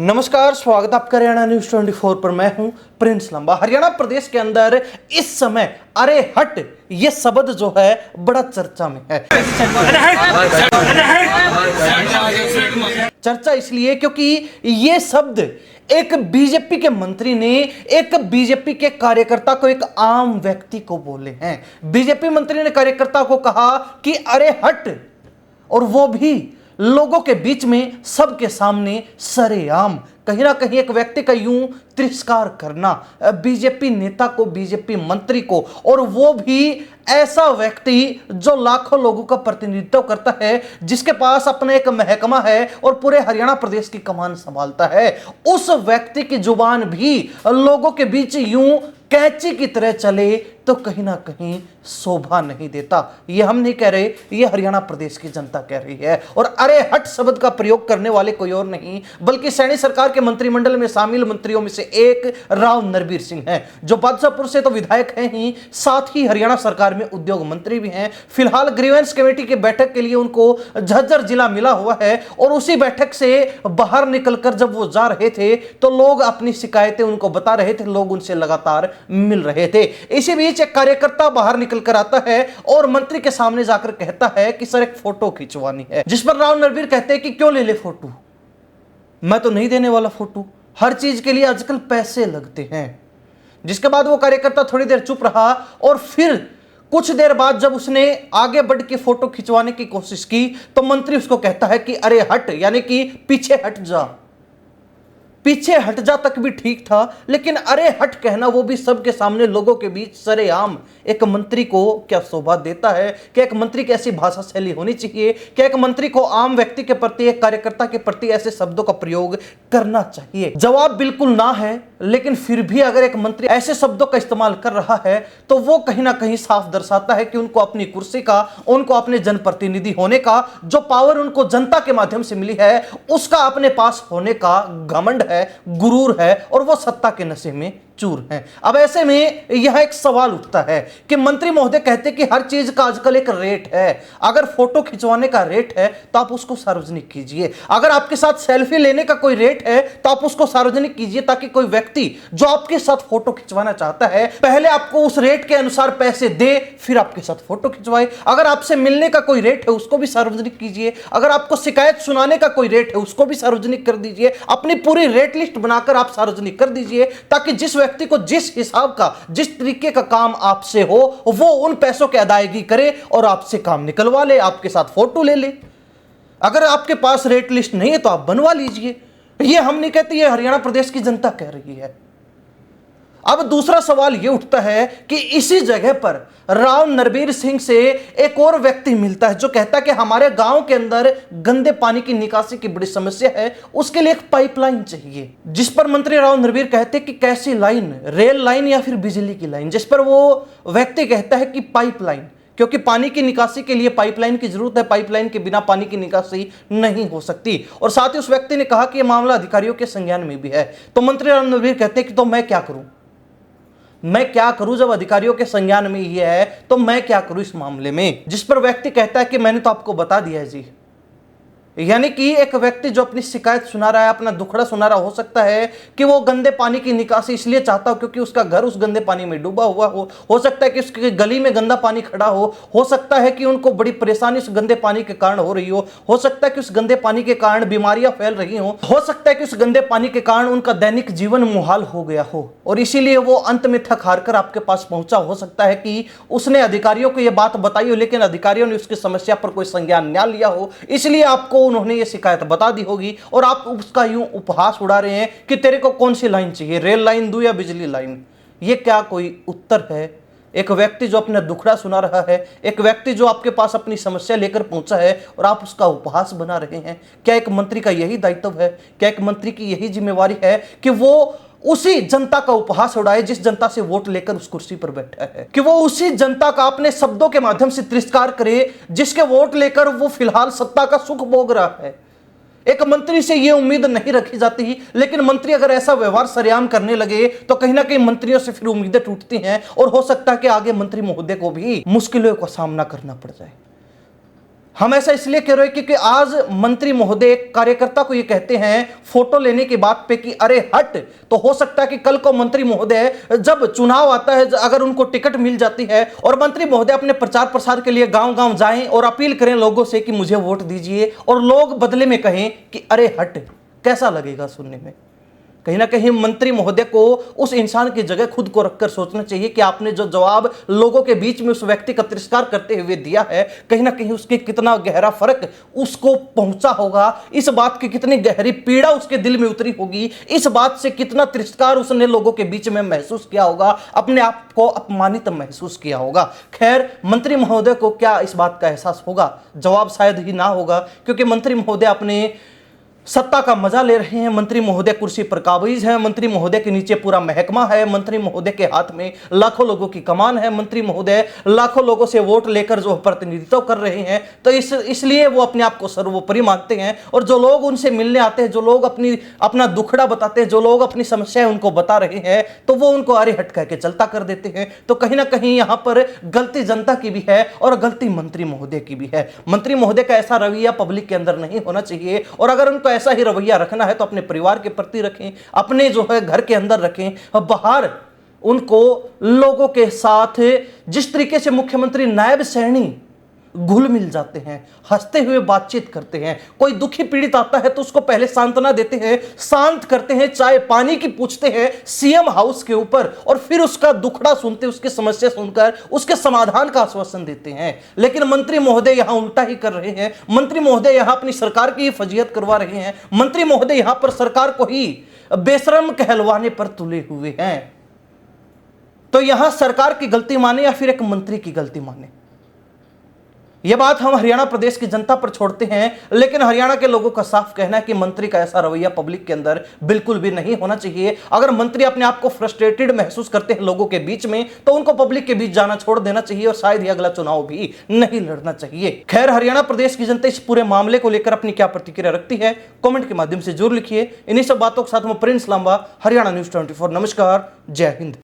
नमस्कार, स्वागत आपका हरियाणा न्यूज 24 पर। मैं हूं प्रिंस लंबा। हरियाणा प्रदेश के अंदर इस समय अरे हट ये शब्द जो है बड़ा चर्चा में है। चर्चा इसलिए क्योंकि ये शब्द एक बीजेपी के मंत्री ने एक बीजेपी के कार्यकर्ता को, एक आम व्यक्ति को बोले हैं। बीजेपी मंत्री ने कार्यकर्ता को कहा कि अरे हट, और वो भी लोगों के बीच में, सबके सामने सरेआम। कहीं ना कहीं एक व्यक्ति का यूं तिरस्कार करना, बीजेपी नेता को, बीजेपी मंत्री को, और वो भी ऐसा व्यक्ति जो लाखों लोगों का प्रतिनिधित्व करता है, जिसके पास अपना एक महकमा है और पूरे हरियाणा प्रदेश की कमान संभालता है, उस व्यक्ति की जुबान भी लोगों के बीच यूं कैंची की तरह चले तो कहीं ना कहीं शोभा नहीं देता। ये हम नहीं कह रहे, ये हरियाणा प्रदेश की जनता कह रही है। और अरे हट शब्द का प्रयोग करने वाले कोई और नहीं बल्कि सैनी सरकार के मंत्रिमंडल में शामिल मंत्रियों में से एक राव नरबीर सिंह हैं, जो बादशाहपुर से तो विधायक हैं ही, साथ ही हरियाणा सरकार में उद्योग मंत्री भी हैं। फिलहाल ग्रीवेंस कमेटी की बैठक के लिए उनको झज्जर जिला मिला हुआ है, और उसी बैठक से बाहर निकलकर जब वो जा रहे थे तो लोग अपनी शिकायतें उनको बता रहे थे, लोग उनसे लगातार मिल रहे थे। इसी बीच एक कार्यकर्ता बाहर निकल कर आता है और मंत्री के सामने जाकर कहता है कि सर एक फोटो खिंचवानी है, जिस पर राव नरबीर कहते हैं कि क्यों ले फोटो, मैं तो नहीं देने वाला फोटो, हर चीज के लिए आजकल पैसे लगते हैं। जिसके बाद वो कार्यकर्ता थोड़ी देर चुप रहा, और फिर कुछ देर बाद जब उसने आगे बढ़ के फोटो खिंचवाने की कोशिश की तो मंत्री उसको कहता है कि अरे हट, यानी कि पीछे हट जा। पीछे हट जा तक भी ठीक था, लेकिन अरे हट कहना, वो भी सबके सामने, लोगों के बीच सरेआम, एक मंत्री को क्या शोभा देता है? क्या एक मंत्री की ऐसी भाषा शैली होनी चाहिए? क्या एक मंत्री को आम व्यक्ति के प्रति, एक कार्यकर्ता के प्रति ऐसे शब्दों का प्रयोग करना चाहिए? जवाब बिल्कुल ना है, लेकिन फिर भी अगर एक मंत्री ऐसे शब्दों का इस्तेमाल कर रहा है तो वो कहीं ना कहीं साफ दर्शाता है कि उनको अपनी कुर्सी का, उनको अपने जनप्रतिनिधि होने का, जो पावर उनको जनता के माध्यम से मिली है, उसका अपने पास होने का घमंड है, गुरूर है, और वो सत्ता के नशे में चूर हैं। अब ऐसे में यह एक सवाल उठता है कि मंत्री महोदय कहते कि हर चीज का आजकल एक रेट है। अगर फोटो खिंचवाने का रेट है तो आप उसको सार्वजनिक कीजिए। अगर आपके साथ सेल्फी लेने का कोई रेट है तो आप उसको सार्वजनिक कीजिए, ताकि कोई व्यक्ति जो आपके साथ फोटो खिंचवाना चाहता है पहले आपको उस रेट के अनुसार पैसे दे, फिर आपके साथ फोटो खिंचवाए। अगर आपसे मिलने का कोई रेट है उसको भी सार्वजनिक कीजिए। अगर आपको शिकायत सुनाने का कोई रेट है उसको भी सार्वजनिक कर दीजिए। अपनी पूरी रेट लिस्ट बनाकर आप सार्वजनिक कर दीजिए, ताकि जिस व्यक्ति को जिस हिसाब का, जिस तरीके का काम आपसे हो, वो उन पैसों की अदायगी करे और आपसे काम निकलवा ले, आपके साथ फोटो ले ले। अगर आपके पास रेट लिस्ट नहीं है तो आप बनवा लीजिए। ये हम नहीं कहते, ये हरियाणा प्रदेश की जनता कह रही है। अब दूसरा सवाल यह उठता है कि इसी जगह पर राव नरबीर सिंह से एक और व्यक्ति मिलता है, जो कहता है कि हमारे गांव के अंदर गंदे पानी की निकासी की बड़ी समस्या है, उसके लिए एक पाइपलाइन चाहिए। जिस पर मंत्री राव नरबीर कहते कि कैसी लाइन, रेल लाइन या फिर बिजली की लाइन? जिस पर वो व्यक्ति कहता है कि पाइपलाइन, क्योंकि पानी की निकासी के लिए पाइपलाइन की जरूरत है, पाइपलाइन के बिना पानी की निकासी नहीं हो सकती। और साथ ही उस व्यक्ति ने कहा कि यह मामला अधिकारियों के संज्ञान में भी है। तो मंत्री राव नरबीर कहते हैं कि तो मैं क्या करूं, मैं क्या करूं? जब अधिकारियों के संज्ञान में ये है तो मैं क्या करूं इस मामले में? जिस पर व्यक्ति कहता है कि मैंने तो आपको बता दिया है जी। यानी कि एक व्यक्ति जो अपनी शिकायत सुना रहा है, अपना दुखड़ा सुना रहा, हो सकता है कि वो गंदे पानी की निकासी इसलिए चाहता हो क्योंकि उसका घर उस गंदे पानी में डूबा हुआ हो सकता है कि उसकी गली में गंदा पानी खड़ा हो सकता है कि उनको बड़ी परेशानी उस गंदे पानी के कारण हो रही हो सकता है कि उस गंदे पानी के कारण बीमारियां फैल रही हो सकता है कि उस गंदे पानी के कारण उनका दैनिक जीवन मुहाल हो गया हो, और इसीलिए वो अंत में थक हार कर आपके पास पहुंचा। हो सकता है कि उसने अधिकारियों को यह बात बताई हो, लेकिन अधिकारियों ने उसकी समस्या पर कोई संज्ञान न लिया हो, इसलिए आपको उन्होंने ये शिकायत बता दी होगी, और आप उसका यूं उपहास उड़ा रहे हैं कि तेरे को कौन सी लाइन चाहिए, रेल लाइन दूं या बिजली लाइन? ये क्या कोई उत्तर है? एक व्यक्ति जो अपना दुखड़ा सुना रहा है, एक व्यक्ति जो आपके पास अपनी समस्या लेकर पहुंचा है, और आप उसका उपहास बना रहे हैं। क्या एक मंत्री का यही दायित्व है? क्या एक मंत्री की यही जिम्मेवारी है कि वो उसी जनता का उपहास उड़ाए जिस जनता से वोट लेकर उस कुर्सी पर बैठा है, कि वो उसी जनता का अपने शब्दों के माध्यम से तिरस्कार करे जिसके वोट लेकर वो फिलहाल सत्ता का सुख भोग रहा है? एक मंत्री से यह उम्मीद नहीं रखी जाती, लेकिन मंत्री अगर ऐसा व्यवहार सरेआम करने लगे तो कहीं ना कहीं मंत्रियों से फिर उम्मीदें टूटती हैं, और हो सकता है कि आगे मंत्री महोदय को भी मुश्किलों का सामना करना पड़ जाए। हम ऐसा इसलिए कह रहे हैं क्योंकि आज मंत्री महोदय कार्यकर्ता को ये कहते हैं फोटो लेने की बात पे कि अरे हट। तो हो सकता है कि कल को मंत्री महोदय जब चुनाव आता है, अगर उनको टिकट मिल जाती है और मंत्री महोदय अपने प्रचार प्रसार के लिए गांव गांव जाएं और अपील करें लोगों से कि मुझे वोट दीजिए, और लोग बदले में कहें कि अरे हट, कैसा लगेगा सुनने में। कहीं ना कहीं मंत्री महोदय को उस इंसान की जगह खुद को रखकर सोचना चाहिए कि आपने जो जवाब लोगों के बीच में उस व्यक्ति का तिरस्कार करते हुए दिया है, कहीं ना कहीं उसके कितना गहरा फर्क उसको पहुंचा होगा, इस बात की कितनी गहरी पीड़ा उसके दिल में उतरी होगी, इस बात से कितना तिरस्कार उसने लोगों के बीच में महसूस किया होगा, अपने आप को अपमानित महसूस किया होगा। खैर, मंत्री महोदय को क्या इस बात का एहसास होगा? जवाब शायद ही ना होगा, क्योंकि मंत्री महोदय अपने सत्ता का मजा ले रहे हैं। मंत्री महोदय कुर्सी पर काबिज है, मंत्री महोदय के नीचे पूरा महकमा है, मंत्री महोदय के हाथ में लाखों लोगों की कमान है, मंत्री महोदय लाखों लोगों से वोट लेकर जो प्रतिनिधित्व कर रहे हैं, तो इसलिए वो अपने आप को सर्वोपरि मानते हैं। और जो लोग उनसे मिलने आते हैं, जो लोग अपना दुखड़ा बताते हैं, जो लोग अपनी समस्याएं उनको बता रहे हैं, तो वो उनको अरे हट कह के चलता कर देते हैं। तो कहीं ना कहीं यहां पर गलती जनता की भी है और गलती मंत्री महोदय की भी है। मंत्री महोदय का ऐसा रवैया पब्लिक के अंदर नहीं होना चाहिए, और अगर उनको ऐसा ही रवैया रखना है तो अपने परिवार के प्रति रखें, अपने जो है घर के अंदर रखें, बाहर उनको लोगों के साथ जिस तरीके से मुख्यमंत्री नायब सैनी घुल मिल जाते हैं, हंसते हुए बातचीत करते हैं, कोई दुखी पीड़ित आता है तो उसको पहले सांत्वना देते हैं, शांत करते हैं, चाय पानी की पूछते हैं सीएम हाउस के ऊपर, और फिर उसका दुखड़ा सुनते, उसकी समस्या सुनकर उसके समाधान का आश्वासन देते हैं। लेकिन मंत्री महोदय यहां उल्टा ही कर रहे हैं। मंत्री महोदय यहां अपनी सरकार की फजीहत करवा रहे हैं। मंत्री महोदय यहां पर सरकार को ही बेशरम कहलवाने पर तुले हुए हैं। तो यहां सरकार की गलती माने या फिर एक मंत्री की गलती माने, यह बात हम हरियाणा प्रदेश की जनता पर छोड़ते हैं। लेकिन हरियाणा के लोगों का साफ कहना है कि मंत्री का ऐसा रवैया पब्लिक के अंदर बिल्कुल भी नहीं होना चाहिए। अगर मंत्री अपने आप को फ्रस्ट्रेटेड महसूस करते हैं लोगों के बीच में, तो उनको पब्लिक के बीच जाना छोड़ देना चाहिए और शायद ही अगला चुनाव भी नहीं लड़ना चाहिए। खैर, हरियाणा प्रदेश की जनता इस पूरे मामले को लेकर अपनी क्या प्रतिक्रिया रखती है, कमेंट के माध्यम से जरूर लिखिए। इन्हीं सब बातों के साथ मैं प्रिंस लांबा, हरियाणा न्यूज 24। नमस्कार, जय हिंद।